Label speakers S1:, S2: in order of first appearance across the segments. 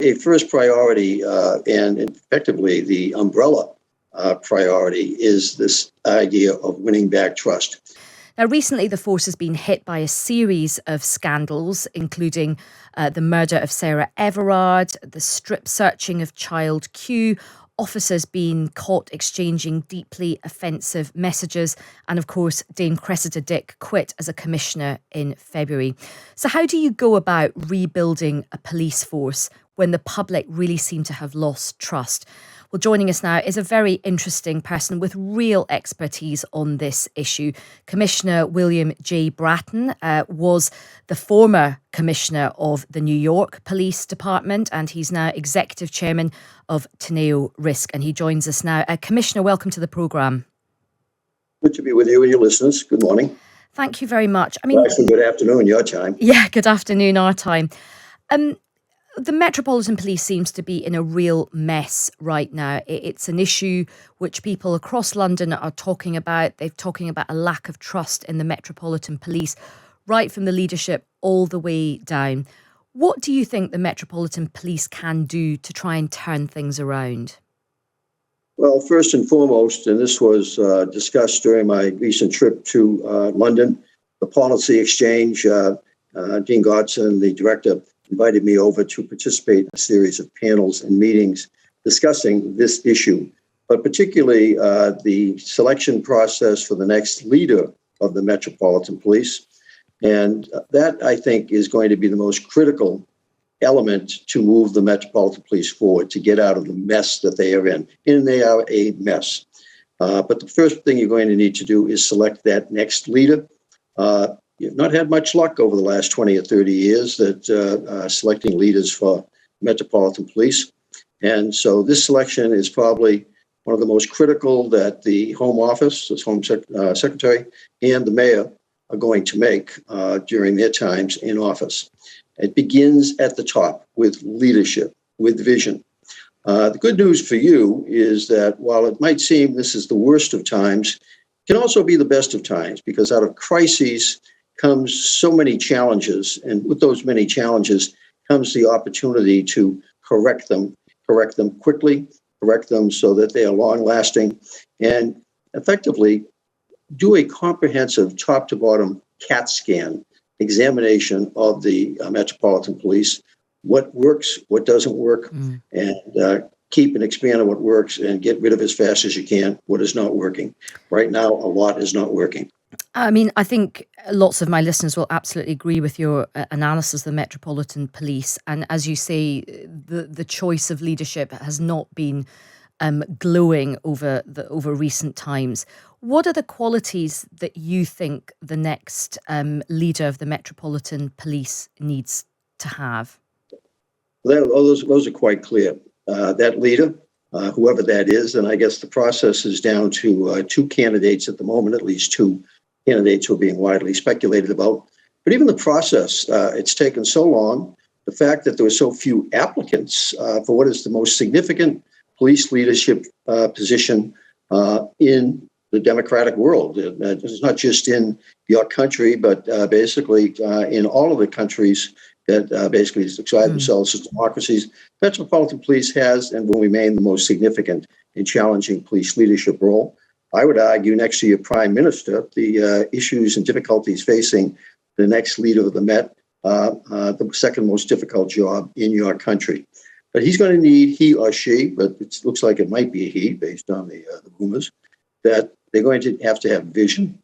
S1: A first priority and effectively the umbrella priority is this idea of winning back trust.
S2: Now, recently, the force has been hit by a series of scandals, including the murder of Sarah Everard, the strip searching of child Q, officers being caught exchanging deeply offensive messages, and of course, Dame Cressida Dick quit as a commissioner in February. So how do you go about rebuilding a police force when the public really seem to have lost trust? Well, joining us now is a very interesting person with real expertise on this issue. Commissioner William J. Bratton was the former commissioner of the New York Police Department, and he's now executive chairman of Teneo Risk, and he joins us now. Commissioner, welcome to the programme.
S1: Good to be with you and your listeners. Good morning.
S2: Thank you very much.
S1: Actually, good afternoon, your time.
S2: Yeah, good afternoon, our time. The Metropolitan Police seems to be in a real mess right now. It's an issue which people across London are talking about. They're talking about a lack of trust in the Metropolitan Police, right from the leadership all the way down. What do you think the Metropolitan Police can do to try and turn things around?
S1: Well, first and foremost, and this was discussed during my recent trip to London, the policy exchange, Dean Godson, the director, invited me over to participate in a series of panels and meetings discussing this issue, but particularly the selection process for the next leader of the Metropolitan Police. And that, I think, is going to be the most critical element to move the Metropolitan Police forward, to get out of the mess that they are in. And they are a mess. But the first thing you're going to need to do is select that next leader. You've not had much luck over the last 20 or 30 years that selecting leaders for Metropolitan Police. And so this selection is probably one of the most critical that the Home Office, the Home Secretary, and the Mayor are going to make during their times in office. It begins at the top with leadership, with vision. The good news for you is that while it might seem this is the worst of times, it can also be the best of times, because out of crises comes so many challenges, and with those many challenges comes the opportunity to correct them quickly, correct them so that they are long-lasting, and effectively do a comprehensive top-to-bottom CAT scan examination of the Metropolitan Police, what works, what doesn't work, and keep and expand on what works and get rid of as fast as you can what is not working. Right now, a lot is not working.
S2: I think lots of my listeners will absolutely agree with your analysis of the Metropolitan Police. And as you say, the choice of leadership has not been glowing over recent times. What are the qualities that you think the next leader of the Metropolitan Police needs to have?
S1: Those are quite clear. That leader, whoever that is, and I guess the process is down to two candidates at the moment, at least two candidates who are being widely speculated about. But even the process, it's taken so long. The fact that there were so few applicants for what is the most significant police leadership position in the democratic world. It's not just in your country, but basically in all of the countries that basically describe themselves as democracies. Metropolitan Police has and will remain the most significant and challenging police leadership role. I would argue, next to your prime minister, the issues and difficulties facing the next leader of the Met, the second most difficult job in your country. But he's going to need, he or she, but it looks like it might be a he based on the rumors, that they're going to have vision.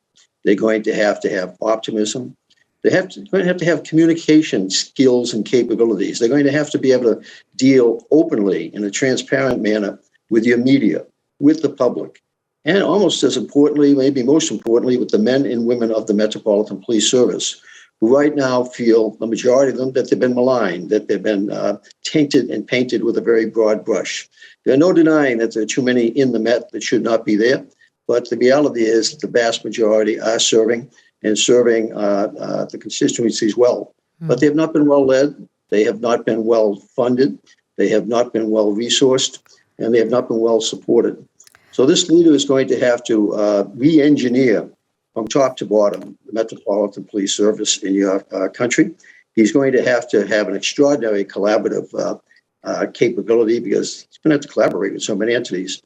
S1: They're going to have optimism. Going to have communication skills and capabilities. They're going to have to be able to deal openly in a transparent manner with your media, with the public, and almost as importantly, maybe most importantly, with the men and women of the Metropolitan Police Service, who right now feel, the majority of them, that they've been maligned, that they've been tainted and painted with a very broad brush. There's no denying that there are too many in the Met that should not be there, but the reality is that the vast majority are serving the constituencies well. But they have not been well led, they have not been well funded, they have not been well resourced, and they have not been well supported. So this leader is going to have to re-engineer from top to bottom the Metropolitan Police Service in your country. He's going to have an extraordinary collaborative capability because it's going to have to collaborate with so many entities.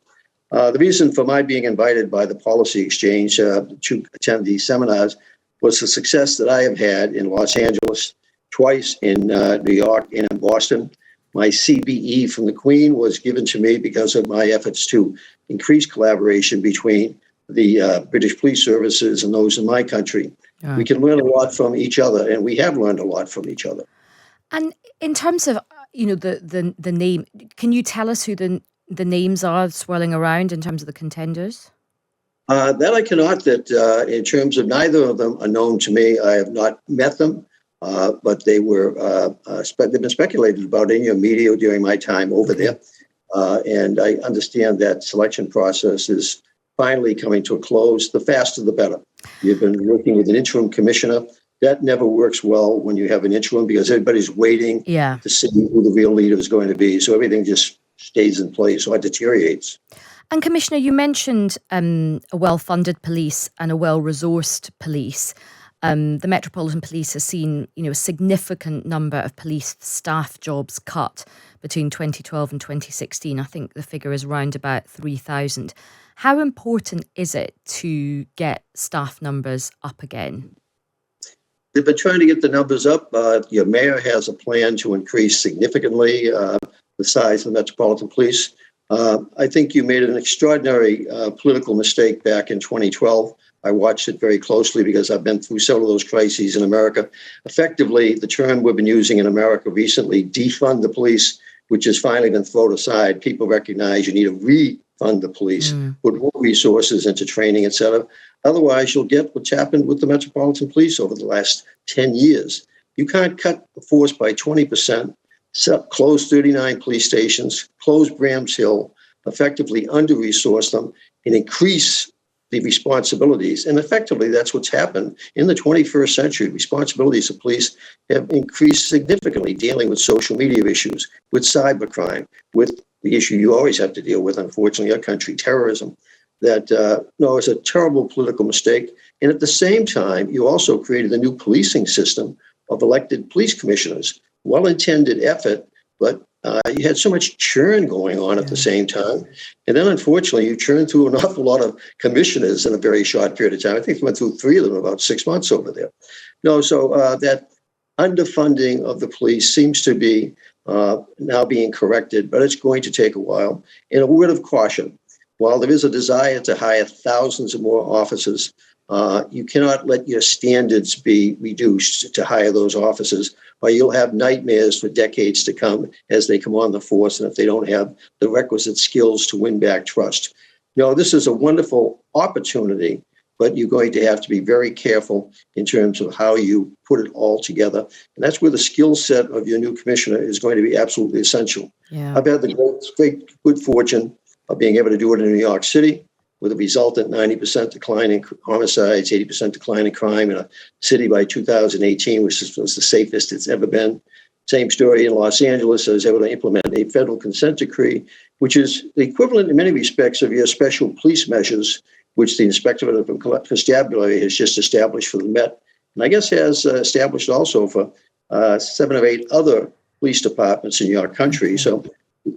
S1: The reason for my being invited by the Policy Exchange to attend these seminars was the success that I have had in Los Angeles, twice in New York, and in Boston. My CBE from the Queen was given to me because of my efforts to increase collaboration between the British police services and those in my country.
S2: Right.
S1: We can learn a lot from each other, and we have learned a lot from each other.
S2: And in terms of, the name, can you tell us who the names are swirling around in terms of the contenders?
S1: That I cannot. That in terms of neither of them are known to me. I have not met them, but they were they've been speculated about in your media during my time over there. And I understand that selection process is finally coming to a close. The faster, the better. You've been working with an interim commissioner. That never works well when you have an interim because everybody's waiting to see who the real leader is going to be. So everything just stays in place or deteriorates.
S2: And Commissioner, you mentioned a well-funded police and a well-resourced police. The Metropolitan Police has seen, a significant number of police staff jobs cut between 2012 and 2016. I think the figure is around about 3,000. How important is it to get staff numbers up again?
S1: They've been trying to get the numbers up. Your mayor has a plan to increase significantly the size of the Metropolitan Police. I think you made an extraordinary political mistake back in 2012. I watched it very closely because I've been through several of those crises in America. Effectively, the term we've been using in America recently, defund the police, which has finally been thrown aside. People recognize you need to refund the police, put more resources into training, et cetera. Otherwise, you'll get what's happened with the Metropolitan Police over the last 10 years. You can't cut the force by 20%, close 39 police stations, close Bramshill, effectively under-resource them, and increase the responsibilities. And effectively, that's what's happened. In the 21st century, responsibilities of police have increased significantly, dealing with social media issues, with cybercrime, with the issue you always have to deal with, unfortunately, our country, terrorism. That, is a terrible political mistake. And at the same time, you also created a new policing system of elected police commissioners. Well-intended effort, but you had so much churn going on at the same time. And then, unfortunately, you churned through an awful lot of commissioners in a very short period of time. I think you went through 3 of them in about 6 months over there. So that underfunding of the police seems to be now being corrected, but it's going to take a while. And a word of caution, while there is a desire to hire thousands of more officers, you cannot let your standards be reduced to hire those officers, or you'll have nightmares for decades to come as they come on the force and if they don't have the requisite skills to win back trust. This is a wonderful opportunity, but you're going to have to be very careful in terms of how you put it all together. And that's where the skill set of your new commissioner is going to be absolutely essential. I've had the great good fortune of being able to do it in New York City, with a resultant 90% decline in homicides, 80% decline in crime in a city by 2018, which was the safest it's ever been. Same story in Los Angeles. I was able to implement a federal consent decree, which is the equivalent in many respects of your special police measures, which the Inspector of Constabulary has just established for the Met. And I guess has established also for 7 or 8 other police departments in your country. So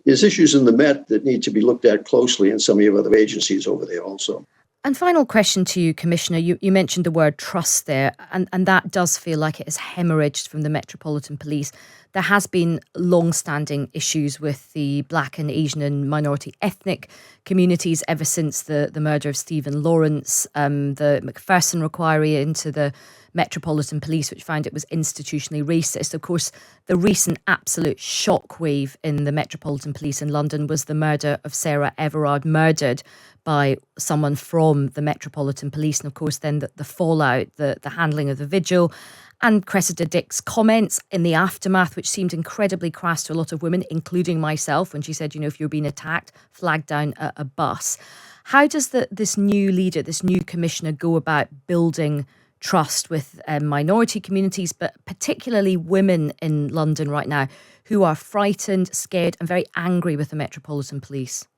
S1: there's issues in the Met that need to be looked at closely in some of your other agencies over there also.
S2: And final question to you, Commissioner. You mentioned the word trust there, and that does feel like it has hemorrhaged from the Metropolitan Police. There has been long-standing issues with the Black and Asian and minority ethnic communities ever since the murder of Stephen Lawrence, the Macpherson inquiry into the Metropolitan Police, which found it was institutionally racist. Of course, the recent absolute shockwave in the Metropolitan Police in London was the murder of Sarah Everard, murdered by someone from the Metropolitan Police. And of course, then the fallout, the handling of the vigil, and Cressida Dick's comments in the aftermath, which seemed incredibly crass to a lot of women, including myself, when she said, if you're being attacked, flag down a bus. How does this new leader, this new commissioner, go about building trust with minority communities, but particularly women in London right now who are frightened, scared, and very angry with the Metropolitan Police?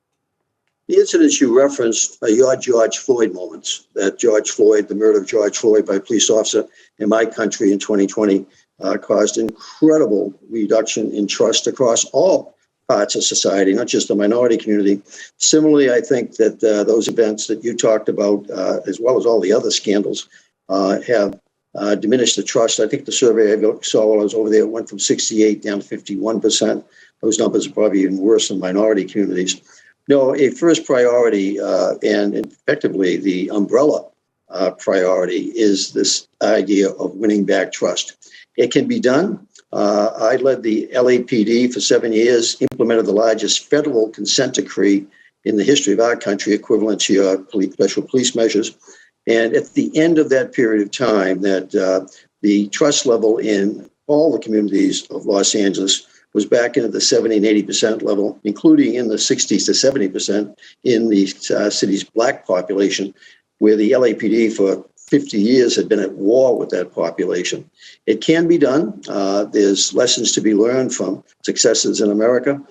S1: The incidents you referenced are your George Floyd moments. That George Floyd, the murder of George Floyd by a police officer in my country in 2020 caused incredible reduction in trust across all parts of society, not just the minority community. Similarly, I think that those events that you talked about, as well as all the other scandals, have diminished the trust. I think the survey I saw while I was over there went from 68 down to 51%. Those numbers are probably even worse in minority communities. No, a first priority and effectively the umbrella priority is this idea of winning back trust. It can be done. I led the LAPD for 7 years, implemented the largest federal consent decree in the history of our country, equivalent to your special police measures. And at the end of that period of time, that the trust level in all the communities of Los Angeles was back into the 70 and 80% level, including in the 60s to 70% in the city's black population, where the LAPD for 50 years had been at war with that population. It can be done. There's lessons to be learned from successes in America,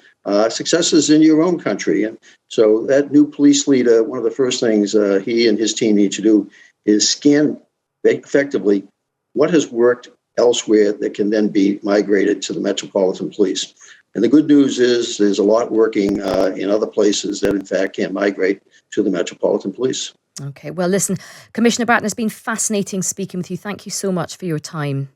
S1: successes in your own country. And so that new police leader, one of the first things he and his team need to do is scan effectively what has worked elsewhere that can then be migrated to the Metropolitan Police. And the good news is there's a lot working in other places that, in fact, can migrate to the Metropolitan Police.
S2: Okay, well, listen, Commissioner Bratton, has been fascinating speaking with you. Thank you so much for your time.